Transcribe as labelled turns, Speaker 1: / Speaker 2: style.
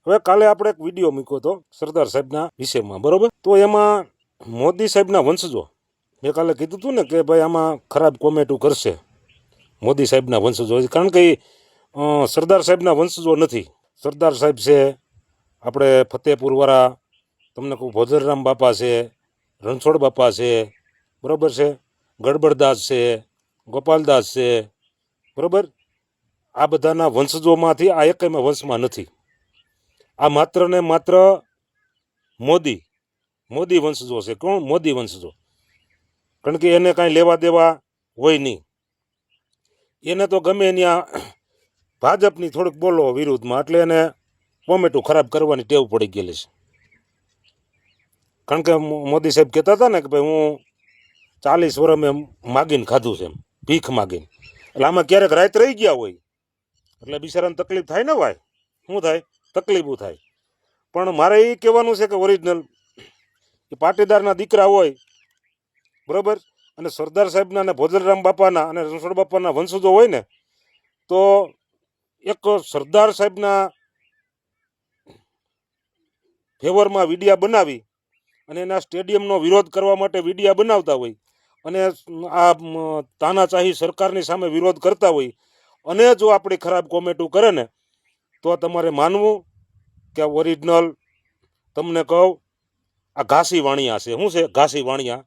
Speaker 1: હવે કાલે આપણે એક વિડીયો મૂક્યો હતો સરદાર સાહેબના વિષયમાં, બરોબર? તો એમાં મોદી સાહેબના વંશજો, મેં કાલે કીધું હતું ને કે ભાઈ આમાં ખરાબ કોમેન્ટો કરશે મોદી સાહેબના વંશજો, કારણ કે સરદાર સાહેબના વંશજો નથી. સરદાર સાહેબ છે, આપણે ફતેપુરવાળા, તમને કહું ભોજરામ બાપા છે, રણછોડ બાપા છે, બરાબર છે, ગડબડદાસ છે, ગોપાલદાસ છે, બરાબર? આ બધાના વંશજોમાંથી આ એકમાં વંશમાં નથી. આ માત્ર ને માત્ર મોદી વંશજો છે. કોણ? મોદી વંશજો. કારણ કે એને કાંઈ લેવા દેવા હોય નહીં. એને તો ગમે ત્યાં ભાજપની થોડીક બોલો વિરુદ્ધમાં, એટલે એને કોમેન્ટો ખરાબ કરવાની ટેવ પડી ગયેલી છે. કારણ કે મોદી સાહેબ કહેતા હતા ને કે ભાઈ હું 40 વર્ષ મેં માગીને ખાધું છે, એમ ભીખ માગીને. એટલે આમાં ક્યારેક રાત રહી ગયા હોય એટલે બિચારાને તકલીફ થાય ને ભાઈ. શું થાય? તકલીફો થાય. પણ મારે એ કહેવાનું છે કે ઓરિજિનલ એ પાટીદારના દીકરા હોય, બરાબર, અને સરદાર સાહેબના અને ભોજરામ બાપાના અને રણછોડ બાપાના વંશજો હોય ને, તો એક સરદાર સાહેબના ફેવરમાં વિડીયા બનાવી અને એના સ્ટેડિયમનો વિરોધ કરવા માટે વિડીયા બનાવતા હોય અને આ તાનાશાહી સરકારની સામે વિરોધ કરતા હોય અને જો આપણી ખરાબ કોમેન્ટો કરે ને, તો તમારે માનવું કે ઓરિજિનલ તમને કહું આ ઘાસી વાણિયા છે. શું છે? ઘાસી વાણિયા.